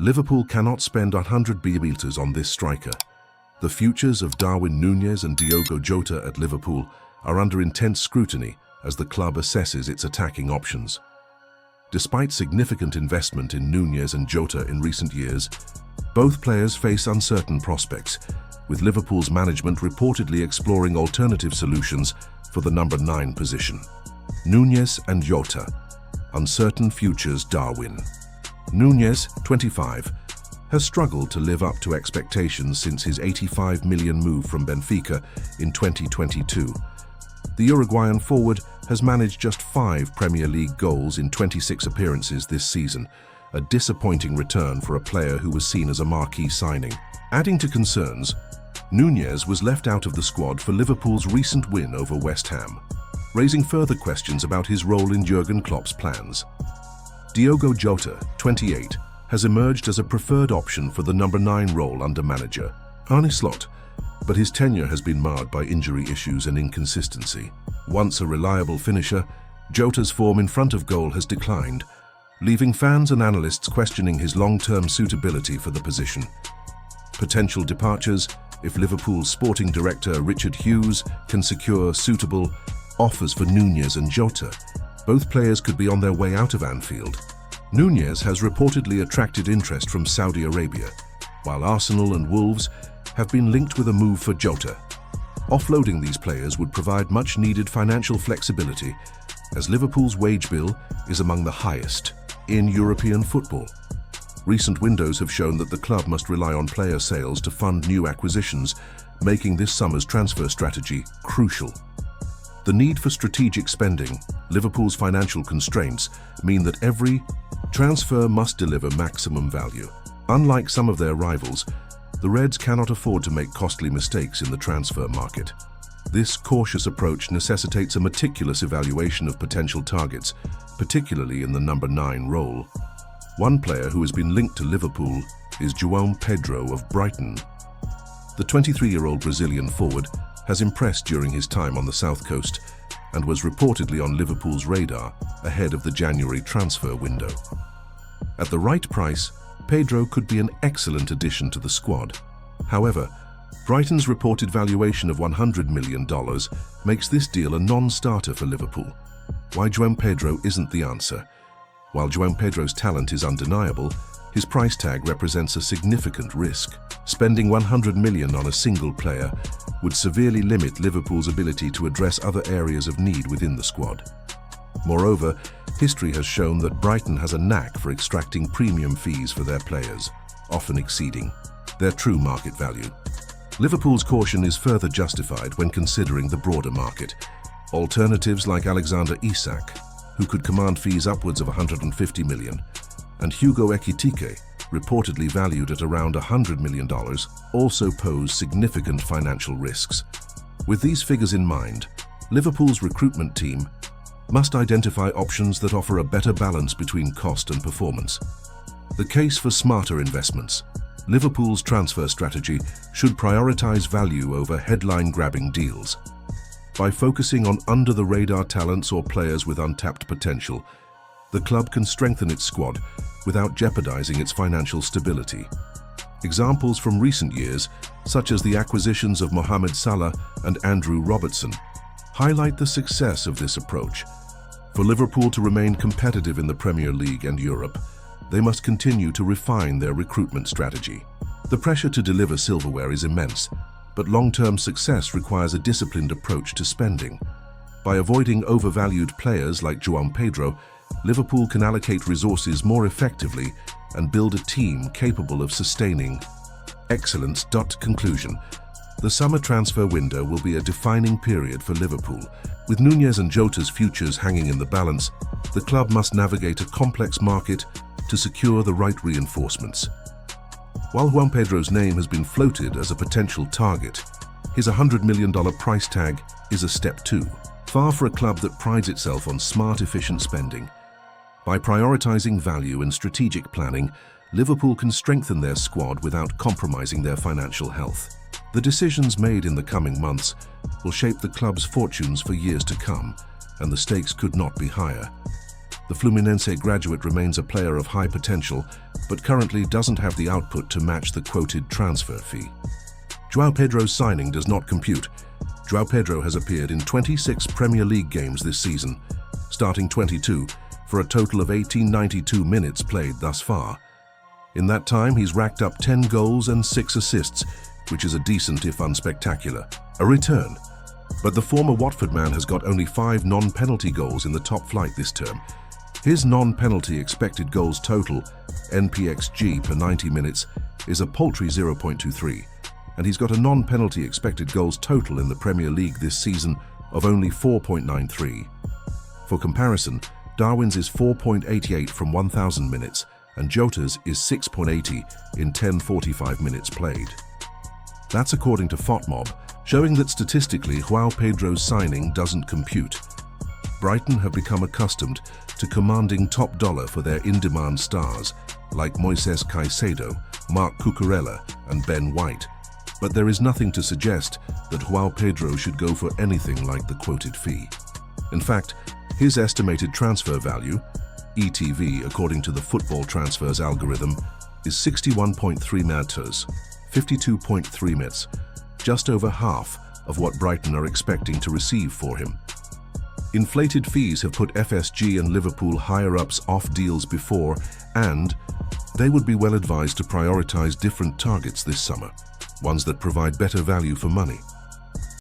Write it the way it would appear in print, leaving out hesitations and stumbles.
Liverpool cannot spend 100 billion on this striker. The futures of Darwin Núñez and Diogo Jota at Liverpool are under intense scrutiny as the club assesses its attacking options. Despite significant investment in Núñez and Jota in recent years, both players face uncertain prospects, with Liverpool's management reportedly exploring alternative solutions for the number 9 position. Núñez and Jota. Uncertain futures Darwin. Núñez, 25, has struggled to live up to expectations since his 85 million move from Benfica in 2022. The Uruguayan forward has managed just 5 Premier League goals in 26 appearances this season, a disappointing return for a player who was seen as a marquee signing. Adding to concerns, Núñez was left out of the squad for Liverpool's recent win over West Ham, raising further questions about his role in Jurgen Klopp's plans. Diogo Jota, 28, has emerged as a preferred option for the number 9 role under manager Arne Slot, but his tenure has been marred by injury issues and inconsistency. Once a reliable finisher, Jota's form in front of goal has declined, leaving fans and analysts questioning his long-term suitability for the position. Potential departures: if Liverpool's sporting director Richard Hughes can secure suitable offers for Núñez and Jota, both players could be on their way out of Anfield. Núñez has reportedly attracted interest from Saudi Arabia, while Arsenal and Wolves have been linked with a move for Jota. Offloading these players would provide much-needed financial flexibility, as Liverpool's wage bill is among the highest in European football. Recent windows have shown that the club must rely on player sales to fund new acquisitions, making this summer's transfer strategy crucial. The need for strategic spending, Liverpool's financial constraints, mean that every transfer must deliver maximum value. Unlike some of their rivals, the Reds cannot afford to make costly mistakes in the transfer market. This cautious approach necessitates a meticulous evaluation of potential targets, particularly in the number 9 role. One player who has been linked to Liverpool is Joao Pedro of Brighton. The 23-year-old Brazilian forward has impressed during his time on the South Coast and was reportedly on Liverpool's radar ahead of the January transfer window. At the right price, Pedro could be an excellent addition to the squad. However, Brighton's reported valuation of $100 million makes this deal a non-starter for Liverpool. Why Joao Pedro isn't the answer. While Joao Pedro's talent is undeniable, his price tag represents a significant risk. Spending $100 million on a single player would severely limit Liverpool's ability to address other areas of need within the squad. Moreover, history has shown that Brighton has a knack for extracting premium fees for their players, often exceeding their true market value. Liverpool's caution is further justified when considering the broader market. Alternatives like Alexander Isak, who could command fees upwards of $150 million, and Hugo Ekitike, reportedly valued at around $100 million, also pose significant financial risks. With these figures in mind, Liverpool's recruitment team must identify options that offer a better balance between cost and performance. The case for smarter investments. Liverpool's transfer strategy should prioritize value over headline-grabbing deals. By focusing on under-the-radar talents or players with untapped potential, the club can strengthen its squad without jeopardizing its financial stability. Examples from recent years, such as the acquisitions of Mohamed Salah and Andrew Robertson, highlight the success of this approach. For Liverpool to remain competitive in the Premier League and Europe, they must continue to refine their recruitment strategy. The pressure to deliver silverware is immense, but long-term success requires a disciplined approach to spending. By avoiding overvalued players like Joao Pedro, Liverpool can allocate resources more effectively and build a team capable of sustaining excellence. Conclusion. The summer transfer window will be a defining period for Liverpool. With Núñez and Jota's futures hanging in the balance, the club must navigate a complex market to secure the right reinforcements. While Joao Pedro's name has been floated as a potential target, his $100 million price tag is a step too far for a club that prides itself on smart, efficient spending. By prioritizing value and strategic planning, Liverpool can strengthen their squad without compromising their financial health. The decisions made in the coming months will shape the club's fortunes for years to come, and the stakes could not be higher. The Fluminense graduate remains a player of high potential, but currently doesn't have the output to match the quoted transfer fee. Joao Pedro's signing does not compute. Joao Pedro has appeared in 26 Premier League games this season, starting 22, for a total of 1892 minutes played thus far. In that time, he's racked up 10 goals and 6 assists, which is a decent if unspectacular. A return. But the former Watford man has got only 5 non-penalty goals in the top flight this term. His non-penalty expected goals total, NPXG per 90 minutes, is a paltry 0.23, and he's got a non-penalty expected goals total in the Premier League this season of only 4.93. For comparison, Darwin's is 4.88 from 1,000 minutes, and Jota's is 6.80 in 1045 minutes played. That's according to FOTMob, showing that statistically Joao Pedro's signing doesn't compute. Brighton have become accustomed to commanding top dollar for their in-demand stars, like Moises Caicedo, Marc Cucurella and Ben White, but there is nothing to suggest that Joao Pedro should go for anything like the quoted fee. In fact, his estimated transfer value, ETV according to the football transfers algorithm, is 61.3 meters, 52.3 mets, just over half of what Brighton are expecting to receive for him. Inflated fees have put FSG and Liverpool higher-ups off deals before, and they would be well advised to prioritise different targets this summer, ones that provide better value for money.